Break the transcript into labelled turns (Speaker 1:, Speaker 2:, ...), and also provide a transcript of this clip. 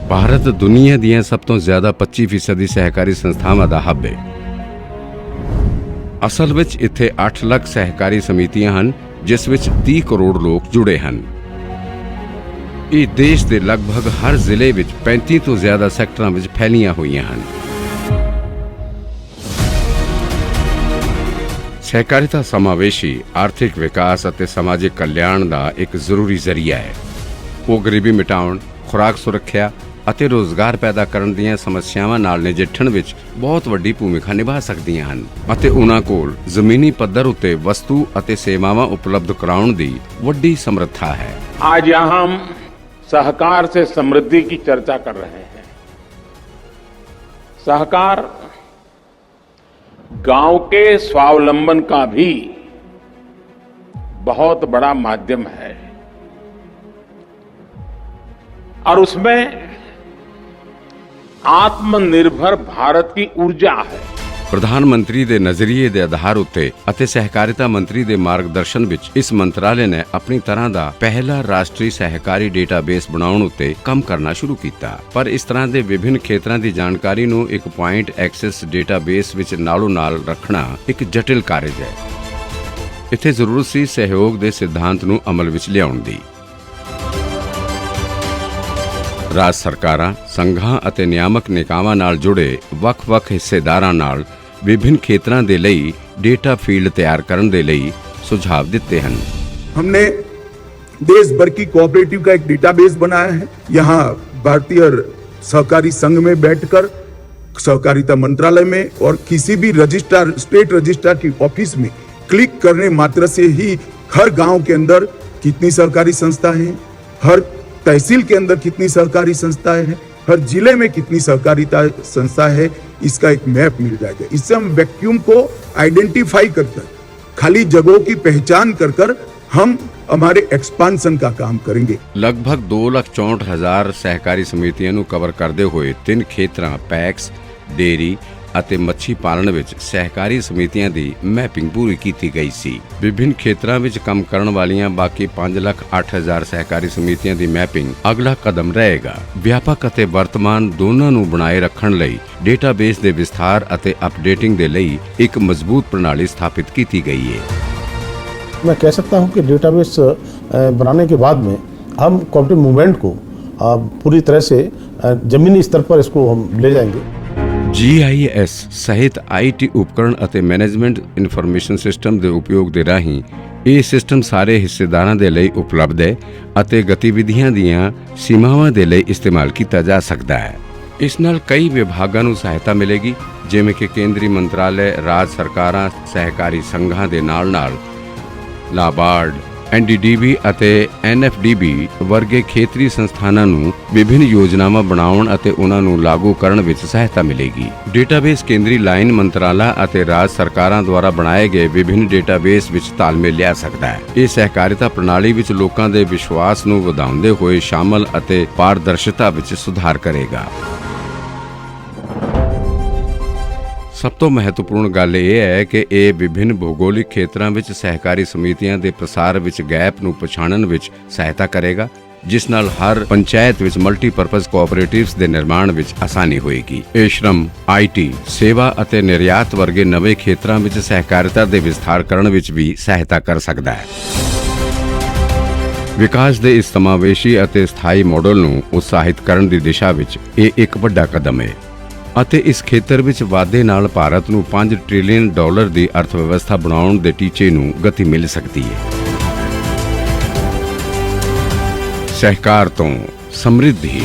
Speaker 1: ਭਾਰਤ ਦੁਨੀਆ ਦੀਆਂ ਸਭ ਤੋਂ ਜ਼ਿਆਦਾ 25% ਸਹਿਕਾਰੀ ਸੰਸਥਾਵਾਂ ਦਾ ਹੱਬ ਹੈ। ਅਸਲ ਵਿੱਚ ਇੱਥੇ 8 ਲੱਖ ਸਹਿਕਾਰੀ ਸਮਿਤੀਆਂ ਹਨ, ਜਿਸ ਵਿੱਚ 30 ਕਰੋੜ ਲੋਕ ਜੁੜੇ ਹਨ। ਇਹ ਦੇਸ਼ ਦੇ ਲਗਭਗ ਹਰ ਜ਼ਿਲ੍ਹੇ ਵਿੱਚ 35 ਤੋਂ ਜ਼ਿਆਦਾ ਸੈਕਟਰਾਂ ਵਿੱਚ ਫੈਲੀਆਂ ਹੋਈਆਂ ਹਨ। ਸਹਿਕਾਰੀਤਾ ਸਮਾਵੇਸ਼ੀ ਆਰਥਿਕ ਵਿਕਾਸ ਅਤੇ ਸਮਾਜਿਕ ਕਲਿਆਣ ਦਾ ਇੱਕ ਜ਼ਰੂਰੀ ਜ਼ਰੀਆ ਹੈ। ਉਹ ਗਰੀਬੀ ਮਿਟਾਉਣ, ਖੁਰਾਕ ਸੁਰੱਖਿਆ ਅਤੇ ਰੋਜ਼ਗਾਰ ਪੈਦਾ ਕਰਨ ਦੀਆਂ ਸਮੱਸਿਆਵਾਂ ਨਾਲ ਨਜਿੱਠਣ ਵਿੱਚ ਬਹੁਤ ਵੱਡੀ ਭੂਮਿਕਾ ਨਿਭਾ ਸਕਦੀਆਂ ਹਨ ਅਤੇ ਉਹਨਾਂ ਕੋਲ ਜ਼ਮੀਨੀ ਪੱਧਰ ਉੱਤੇ ਵਸਤੂ ਅਤੇ ਸੇਵਾਵਾਂ ਉਪਲਬਧ ਕਰਾਉਣ ਦੀ ਵੱਡੀ ਸਮਰੱਥਾ ਹੈ।
Speaker 2: आज यहाँ हम सहकार से समृद्धि की चर्चा कर रहे हैं। सहकार गांव के स्वावलंबन का भी बहुत बड़ा माध्यम है और उसमें आत्मनिर्भर भारत की ऊर्जा है।
Speaker 1: ਪ੍ਰਧਾਨ ਮੰਤਰੀ ਦੇ ਨਜ਼ਰੀਏ ਦੇ ਆਧਾਰ ਉੱਤੇ ਅਤੇ ਸਹਿਕਾਰਿਤਾ ਮੰਤਰੀ ਦੇ ਮਾਰਗਦਰਸ਼ਨ ਵਿੱਚ ਇਸ ਮੰਤਰਾਲੇ ਨੇ ਆਪਣੀ ਤਰ੍ਹਾਂ ਦਾ ਪਹਿਲਾ ਰਾਸ਼ਟਰੀ ਸਹਿਕਾਰੀ ਡੇਟਾਬੇਸ ਬਣਾਉਣ ਉੱਤੇ ਕੰਮ ਕਰਨਾ ਸ਼ੁਰੂ ਕੀਤਾ। ਪਰ ਇਸ ਤਰ੍ਹਾਂ ਦੇ ਵਿਭਿੰਨ ਖੇਤਰਾਂ ਦੀ ਜਾਣਕਾਰੀ ਨੂੰ ਇੱਕ ਪੁਆਇੰਟ ਐਕਸੈਸ ਡੇਟਾਬੇਸ ਵਿੱਚ ਨਾਲੋਂ ਨਾਲ ਰੱਖਣਾ ਇੱਕ ਜਟਿਲ ਕਾਰਜ ਹੈ। ਇੱਥੇ ਜ਼ਰੂਰਤ ਸੀ ਸਹਿਯੋਗ ਦੇ ਸਿਧਾਂਤ ਨੂੰ ਅਮਲ ਵਿੱਚ ਲਿਆਉਣ ਦੀ। ਰਾਜ ਸਰਕਾਰਾਂ, ਸੰਘਾਂ ਅਤੇ ਨਿਆਮਕ ਨਿਕਾਵਾਂ ਨਾਲ ਜੁੜੇ ਵੱਖ-ਵੱਖ ਹਿੱਸੇਦਾਰਾਂ ਨਾਲ विभिन्न क्षेत्रों के लिए डेटा फील्ड तैयार करने के लिए सुझाव देते हैं।
Speaker 3: हमने देश भर की कोऑपरेटिव का एक डेटाबेस बनाया है। यहाँ भारतीय सहकारी संघ में बैठकर सहकारिता मंत्रालय में और किसी भी रजिस्ट्रार, स्टेट रजिस्ट्रार की ऑफिस में क्लिक करने मात्र से ही हर गांव के अंदर कितनी सहकारी संस्था है, हर तहसील के अंदर कितनी सहकारी संस्थाएं हैं, हर जिले में कितनी सहकारिता संस्था है, इसका एक मैप मिल जाएगा। इससे हम वैक्यूम को आइडेंटिफाई कर खाली जगहों की पहचान कर हम हमारे एक्सपांशन का काम करेंगे।
Speaker 1: लगभग 2,64,000 सहकारी समितियों ਨੂੰ कवर करते हुए 3 ਖੇਤਰਾਂ पैक्स, डेयरी ਅਤੇ ਮੱਛੀ ਪਾਲਣ ਵਿੱਚ ਸਹਿਕਾਰੀ ਸਮਿਤੀਆਂ ਦੀ ਮੈਪਿੰਗ ਪੂਰੀ ਕੀਤੀ ਗਈ ਸੀ। ਵਿਭਿੰਨ ਖੇਤਰਾਂ ਵਿੱਚ ਕੰਮ ਕਰਨ ਵਾਲੀਆਂ ਬਾਕੀ 5,08,000 ਸਹਿਕਾਰੀ ਸਮਿਤੀਆਂ ਦੀ ਮੈਪਿੰਗ ਅਗਲਾ ਕਦਮ ਰਹੇਗਾ। ਵਿਆਪਕ ਅਤੇ ਵਰਤਮਾਨ ਦੋਨਾਂ ਨੂੰ ਬਣਾਏ ਰੱਖਣ ਲਈ ਡੇਟਾਬੇਸ ਦੇ ਵਿਸਥਾਰ ਅਤੇ ਅਪਡੇਟਿੰਗ ਦੇ ਲਈ ਇੱਕ ਮਜ਼ਬੂਤ ਪ੍ਰਣਾਲੀ ਸਥਾਪਿਤ ਕੀਤੀ ਗਈ ਹੈ।
Speaker 4: मैं कह सकता हूं कि डेटाबेस बनाने के बाद में हम कोऑपरेटिव मूवमेंट को पूरी तरह से जमीनी स्तर पर इसको हम ले जाएंगे।
Speaker 1: GIS सहित IT उपकरण ਅਤੇ ਮੈਨੇਜਮੈਂਟ ਇਨਫੋਰਮੇਸ਼ਨ ਸਿਸਟਮ ਦੇ ਉਪਯੋਗ ਦੇ ਰਾਹੀਂ ਇਹ ਸਿਸਟਮ ਸਾਰੇ ਹਿੱਸੇਦਾਰਾਂ ਦੇ ਲਈ ਉਪਲਬਧ ਹੈ ਅਤੇ ਗਤੀਵਿਧੀਆਂ ਦੀਆਂ ਸੀਮਾਵਾਂ ਦੇ ਲਈ ਇਸਤੇਮਾਲ ਕੀਤਾ ਜਾ ਸਕਦਾ ਹੈ। ਇਸ ਨਾਲ ਕਈ ਵਿਭਾਗਾਂ ਨੂੰ ਸਹਾਇਤਾ ਮਿਲੇਗੀ, ਜਿਵੇਂ ਕਿ ਕੇਂਦਰੀ ਮੰਤਰਾਲੇ, ਰਾਜ ਸਰਕਾਰਾਂ, ਸਹਿਕਾਰੀ ਸੰਘਾਂ ਦੇ ਨਾਲ-ਨਾਲ ਨਾਬਾਰਡ, NDDB ਅਤੇ NFDB ਵਰਗੇ ਖੇਤਰੀ ਸੰਸਥਾਨਾਂ ਨੂੰ ਵਿਭਿੰਨ ਯੋਜਨਾਵਾਂ ਬਣਾਉਣ ਅਤੇ ਉਹਨਾਂ ਨੂੰ ਲਾਗੂ ਕਰਨ ਵਿੱਚ ਸਹਾਇਤਾ ਮਿਲੇਗੀ। ਡੇਟਾਬੇਸ ਕੇਂਦਰੀ ਲਾਈਨ ਮੰਤਰਾਲਾ ਅਤੇ ਰਾਜ ਸਰਕਾਰਾਂ ਦੁਆਰਾ ਬਣਾਏ ਗਏ ਵਿਭਿੰਨ ਡੇਟਾਬੇਸ ਵਿੱਚ ਤਾਲਮੇਲ ਲਿਆ ਸਕਦਾ ਹੈ। ਇਹ ਸਹਿਕਾਰਿਤਾ ਪ੍ਰਣਾਲੀ ਵਿੱਚ ਲੋਕਾਂ ਦੇ ਵਿਸ਼ਵਾਸ ਨੂੰ ਵਧਾਉਂਦੇ ਹੋਏ ਸ਼ਾਮਲ ਅਤੇ ਪਾਰਦਰਸ਼ਤਾ ਵਿੱਚ ਸੁਧਾਰ ਕਰੇਗਾ। ਸਭ ਤੋਂ ਮਹੱਤਵਪੂਰਨ ਗੱਲ ਇਹ ਹੈ ਕਿ ਇਹ ਵਿਭਿੰਨ ਭੂਗੋਲਿਕ ਖੇਤਰਾਂ ਵਿੱਚ ਸਹਿਕਾਰੀ ਸਮਿਤੀਆਂ ਦੇ ਪ੍ਰਸਾਰ ਵਿੱਚ ਗੈਪ ਨੂੰ ਪਛਾਣਨ ਵਿੱਚ ਸਹਾਇਤਾ ਕਰੇਗਾ, ਜਿਸ ਨਾਲ ਹਰ ਪੰਚਾਇਤ ਵਿੱਚ ਮਲਟੀਪਰਪਜ਼ ਕੋਆਪਰੇਟਿਵਸ ਦੇ ਨਿਰਮਾਣ ਵਿੱਚ ਆਸਾਨੀ ਹੋਏਗੀ। ਇਹ ਸ਼੍ਰਮ, IT, ਸੇਵਾ ਅਤੇ ਨਿਰਯਾਤ ਵਰਗੇ ਨਵੇਂ ਖੇਤਰਾਂ ਵਿੱਚ ਸਹਿਕਾਰਿਤਾ ਦੇ ਵਿਸਥਾਰ ਕਰਨ ਵਿੱਚ ਵੀ ਸਹਾਇਤਾ ਕਰ ਸਕਦਾ ਹੈ। ਵਿਕਾਸ ਦੇ ਇਸ ਸਮਾਵੇਸ਼ੀ ਅਤੇ ਸਥਾਈ ਮਾਡਲ ਨੂੰ ਉਤਸ਼ਾਹਿਤ ਕਰਨ ਦੀ ਦਿਸ਼ਾ ਵਿੱਚ ਇਹ ਇੱਕ ਵੱਡਾ ਕਦਮ ਹੈ ਅਤੇ ਇਸ ਖੇਤਰ ਵਿੱਚ ਵਾਧੇ ਨਾਲ ਭਾਰਤ ਨੂੰ $5 ਟ੍ਰਿਲੀਅਨ ਦੀ ਅਰਥਵਿਵਸਥਾ ਬਣਾਉਣ ਦੇ ਟੀਚੇ ਨੂੰ ਗਤੀ ਮਿਲ ਸਕਦੀ ਹੈ। ਸਹਿਕਾਰ ਤੋਂ ਸਮਰਿੱਧੀ।